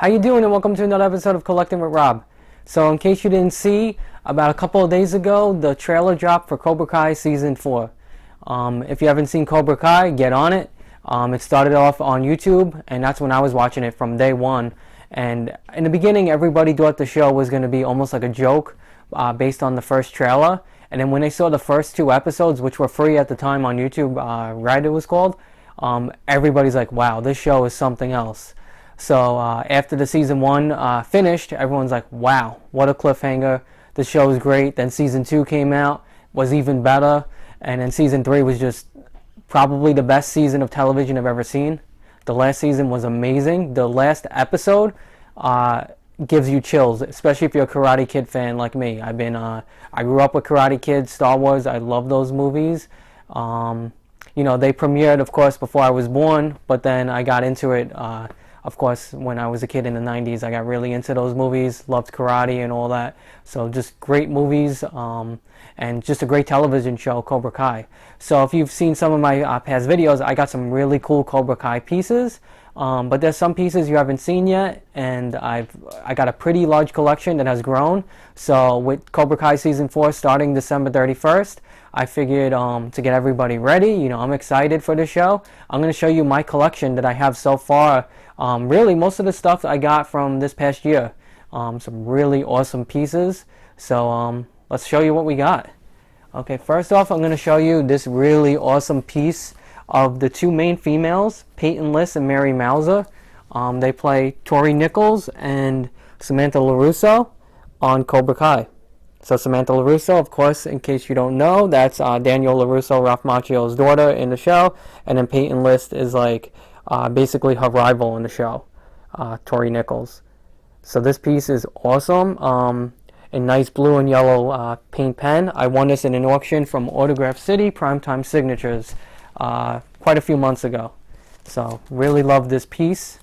How you doing, and welcome to another episode of Collecting with Rob. So in case you didn't see, about a couple of days ago, the trailer dropped for Cobra Kai Season 4. If you haven't seen Cobra Kai, get on it. It started off on YouTube, and that's when I was watching it from day one. And in the beginning, everybody thought the show was going to be almost like a joke based on the first trailer. And then when they saw the first two episodes, which were free at the time on YouTube, Red it was called, everybody's like, wow, this show is something else. So after the season 1 finished, everyone's like, wow, what a cliffhanger. The show is great. Then season 2 came out, was even better. And then season 3 was just probably the best season of television I've ever seen. The last season was amazing. The last episode gives you chills, especially if you're a Karate Kid fan like me. I grew up with Karate Kid, Star Wars. I love those movies. You know, they premiered, of course, before I was born, but then I got into it, of course, when I was a kid in the 90s. I got really into those movies, loved karate and all that. So just great movies, and just a great television show, Cobra Kai. So if you've seen some of my past videos, I got some really cool Cobra Kai pieces. But there's some pieces you haven't seen yet, and I got a pretty large collection that has grown. So with Cobra Kai Season 4 starting December 31st, I figured to get everybody ready. You know, I'm excited for the show. I'm going to show you my collection that I have so far. Really, most of the stuff I got from this past year. Some really awesome pieces. So let's show you what we got. Okay, first off, I'm going to show you this really awesome piece of the two main females, Peyton List and Mary Mauser. They play Tori Nichols and Samantha LaRusso on Cobra Kai. So Samantha LaRusso, of course, in case you don't know, that's Daniel LaRusso, Ralph Macchio's daughter in the show. And then Peyton List is like basically her rival in the show, Tori Nichols. So this piece is awesome. A nice blue and yellow paint pen. I won this in an auction from Autograph City, Primetime Signatures, quite a few months ago. So really love this piece.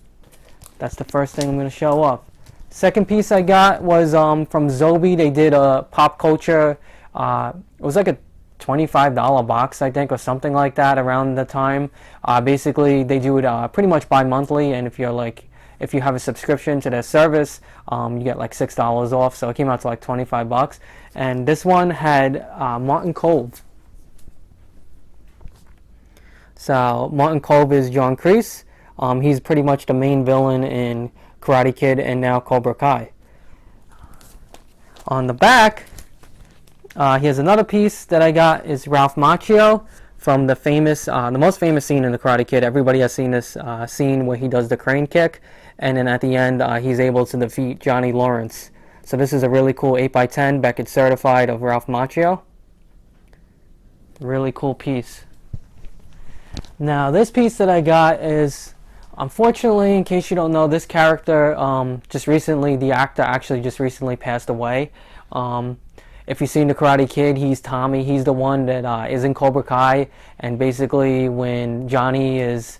That's the first thing I'm going to show off. Second piece I got was from Zobi. They did a pop culture, it was like a $25 box, I think, or something like that around the time. Basically, they do it pretty much bi-monthly, and if you have a subscription to their service, you get like $6 off, so it came out to like 25 bucks. And this one had Martin Kove. So Martin Kove is John Kreese. He's pretty much the main villain in Karate Kid and now Cobra Kai. On the back, here's another piece that I got. Is Ralph Macchio from the most famous scene in the Karate Kid. Everybody has seen this scene where he does the crane kick, and then at the end he's able to defeat Johnny Lawrence. So this is a really cool 8x10 Beckett certified of Ralph Macchio. Really cool piece. Now this piece that I got is, unfortunately, in case you don't know, this character just recently, the actor actually just recently passed away. If you've seen the Karate Kid, he's Tommy. He's the one that is in Cobra Kai, and basically when Johnny is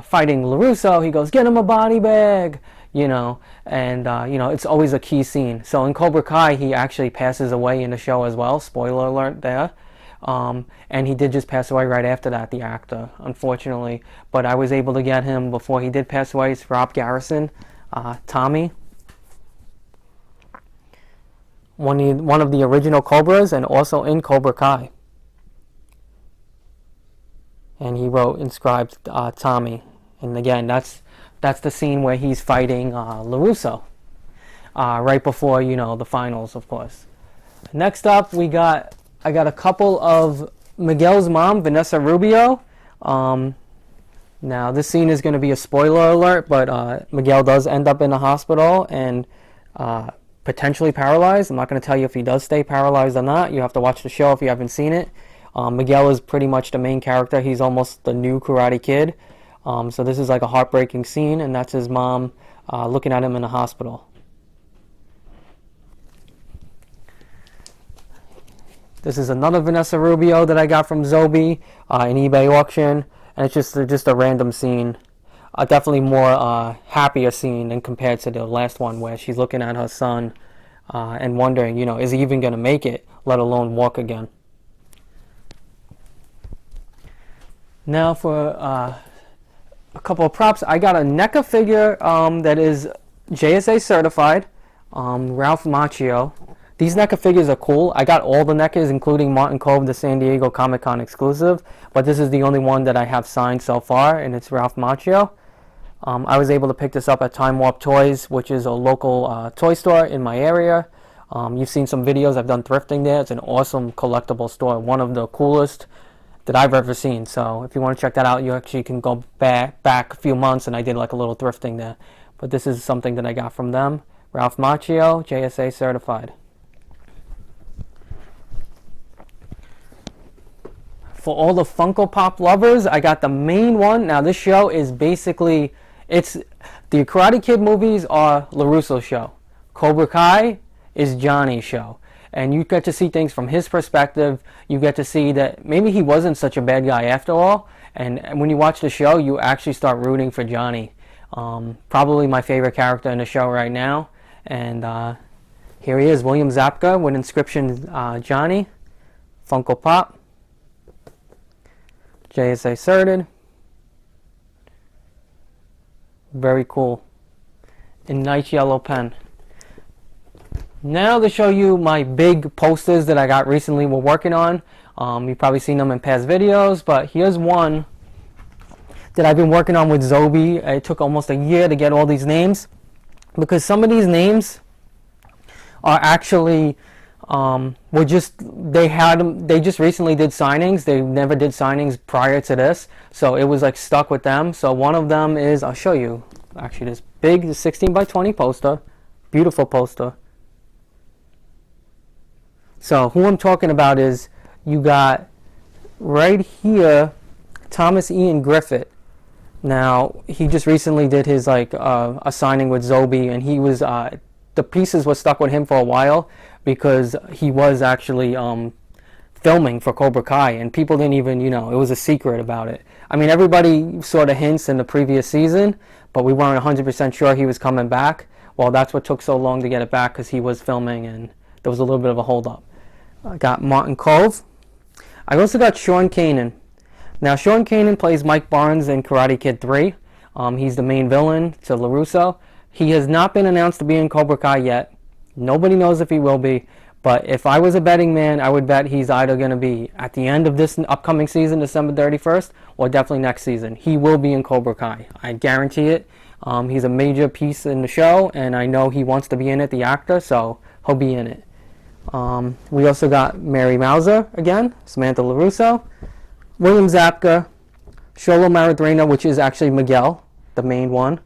fighting LaRusso, he goes, "Get him a body bag," you know, and you know, it's always a key scene. So in Cobra Kai, he actually passes away in the show as well. Spoiler alert there. And he did just pass away right after that, the actor, unfortunately. But I was able to get him before he did pass away. It's Rob Garrison, Tommy. One of the original Cobras, and also in Cobra Kai. And he wrote, inscribed Tommy. And again, that's the scene where he's fighting LaRusso. Right before, you know, the finals, of course. Next up, I got a couple of Miguel's Mom, Vanessa Rubio. Now, this scene is going to be a spoiler alert, but Miguel does end up in the hospital and potentially paralyzed. I'm not going to tell you if he does stay paralyzed or not. You have to watch the show if you haven't seen it. Miguel is pretty much the main character. He's almost the new Karate Kid. So this is like a heartbreaking scene, and that's his mom looking at him in the hospital. This is another Vanessa Rubio that I got from Zobi, an eBay auction, and it's just a random scene. Definitely more happier scene than compared to the last one where she's looking at her son and wondering, you know, is he even going to make it, let alone walk again. Now for a couple of props, I got a NECA figure that is JSA certified, Ralph Macchio. These NECA figures are cool. I got all the NECAs, including Martin Cove, the San Diego Comic-Con exclusive, but this is the only one that I have signed so far, and it's Ralph Macchio. I was able to pick this up at Time Warp Toys, which is a local toy store in my area. You've seen some videos. I've done thrifting there. It's an awesome collectible store, one of the coolest that I've ever seen. So if you want to check that out, you actually can go back a few months, and I did like a little thrifting there. But this is something that I got from them. Ralph Macchio, JSA certified. For all the Funko Pop lovers, I got the main one. Now this show is basically, it's the Karate Kid movies are LaRusso's show. Cobra Kai is Johnny's show. And you get to see things from his perspective. You get to see that maybe he wasn't such a bad guy after all. And when you watch the show, you actually start rooting for Johnny. Probably my favorite character in the show right now. And here he is, William Zabka with inscription Johnny. Funko Pop. JSA certed. Very cool. In nice yellow pen. Now to show you my big posters that I got recently we're working on. You've probably seen them in past videos, but here's one that I've been working on with Zobi. It took almost a year to get all these names, because some of these names are actually they just recently did signings. They never did signings prior to this, so it was like stuck with them. So one of them is, I'll show you actually, this big 16 by 20 poster, beautiful poster. So who I'm talking about is, you got right here Thomas Ian Griffith. Now he just recently did his like a signing with Zobi, and he was the pieces were stuck with him for a while because he was actually filming for Cobra Kai, and people didn't even, it was a secret about it. I mean, everybody sort of hints in the previous season, but we weren't 100% sure he was coming back. Well, that's what took so long to get it back, because he was filming and there was a little bit of a hold up. I got Martin Cove. I also got Sean Kanan. Now, Sean Kanan plays Mike Barnes in Karate Kid 3. He's the main villain to LaRusso. He has not been announced to be in Cobra Kai yet. Nobody knows if he will be. But if I was a betting man, I would bet he's either going to be at the end of this upcoming season, December 31st, or definitely next season. He will be in Cobra Kai. I guarantee it. He's a major piece in the show, and I know he wants to be in it, the actor, so he'll be in it. We also got Mary Mauser again, Samantha LaRusso, William Zabka, Sholo Maradrena, which is actually Miguel, the main one.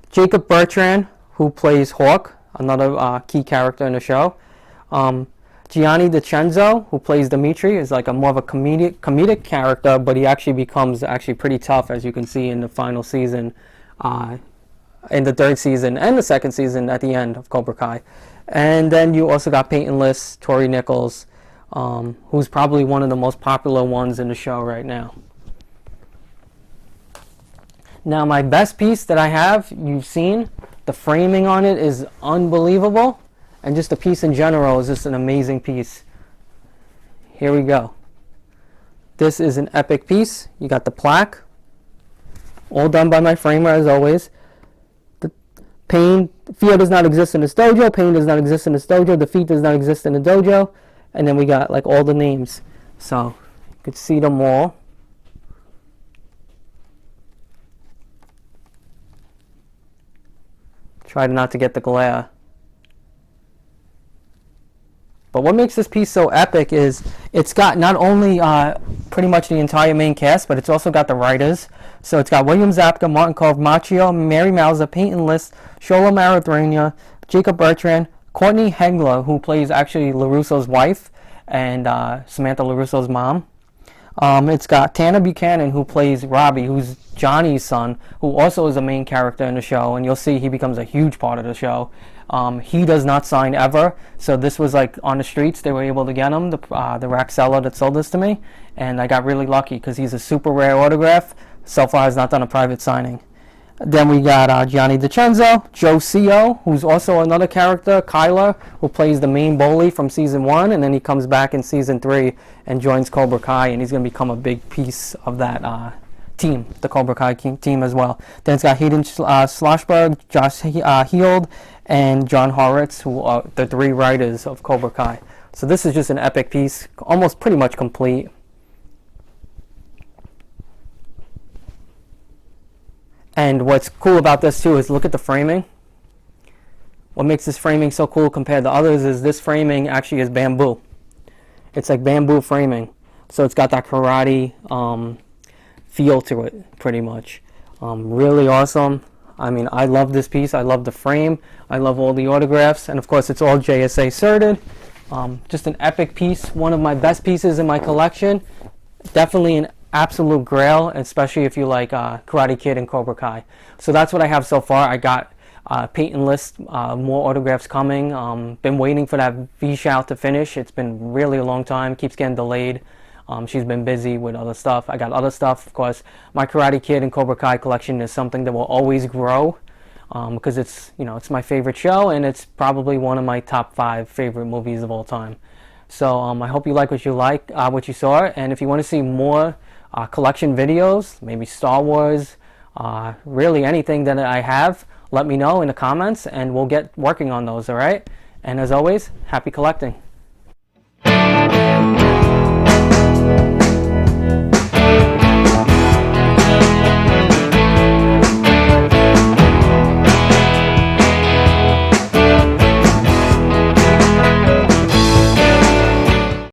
Jacob Bertrand, who plays Hawk, another key character in the show. Gianni DiCenzo, who plays Dimitri, is like more of a comedic character, but he actually becomes pretty tough, as you can see in the final season, in the third season and the second season at the end of Cobra Kai. And then you also got Peyton List, Tori Nichols, who's probably one of the most popular ones in the show right now. Now, my best piece that I have, you've seen, the framing on it is unbelievable, and just the piece in general is just an amazing piece. Here we go. This is an epic piece. You got the plaque, all done by my framer as always. Fear does not exist in this dojo. Pain does not exist in this dojo. Defeat does not exist in the dojo. And then we got like all the names. So you could see them all. Try not to get the glare. But what makes this piece so epic is it's got not only pretty much the entire main cast, but it's also got the writers. So it's got William Zabka, Martin Cove, Macchio, Mary Mauser, Peyton List, Sholo Maradrena, Jacob Bertrand, Courtney Hegler, who plays actually LaRusso's wife, and Samantha LaRusso's mom. It's got Tanner Buchanan, who plays Robbie, who's Johnny's son, who also is a main character in the show, and you'll see he becomes a huge part of the show. He does not sign ever, so this was like on the streets. They were able to get him, the rack seller that sold this to me, and I got really lucky because he's a super rare autograph. So far has not done a private signing. Then we got Gianni DiCenzo, Joe Co, who's also another character, Kyler, who plays the main bully from season 1, and then he comes back in season 3 and joins Cobra Kai, and he's going to become a big piece of that team, the Cobra Kai team as well. Then it's got Hayden Schlossberg, Josh Heald, and John Horitz, who are the 3 writers of Cobra Kai. So this is just an epic piece, almost pretty much complete. And what's cool about this too is look at the framing. What makes this framing so cool compared to others is this framing actually is bamboo. It's like bamboo framing. So it's got that karate feel to it, pretty much. Really awesome. I mean, I love this piece. I love the frame. I love all the autographs. And of course, it's all JSA certed. Just an epic piece. One of my best pieces in my collection. Definitely an absolute grail, especially if you like Karate Kid and Cobra Kai. So that's what I have so far. I got Peyton List, more autographs coming. Been waiting for that V-Shout to finish. It's been really a long time. Keeps getting delayed. She's been busy with other stuff. I got other stuff, of course. My Karate Kid and Cobra Kai collection is something that will always grow because it's, you know, it's my favorite show, and it's probably one of my top 5 favorite movies of all time. So I hope you like what you saw, and if you want to see more collection videos, maybe Star Wars, really anything that I have, let me know in the comments and we'll get working on those, alright? And as always, happy collecting.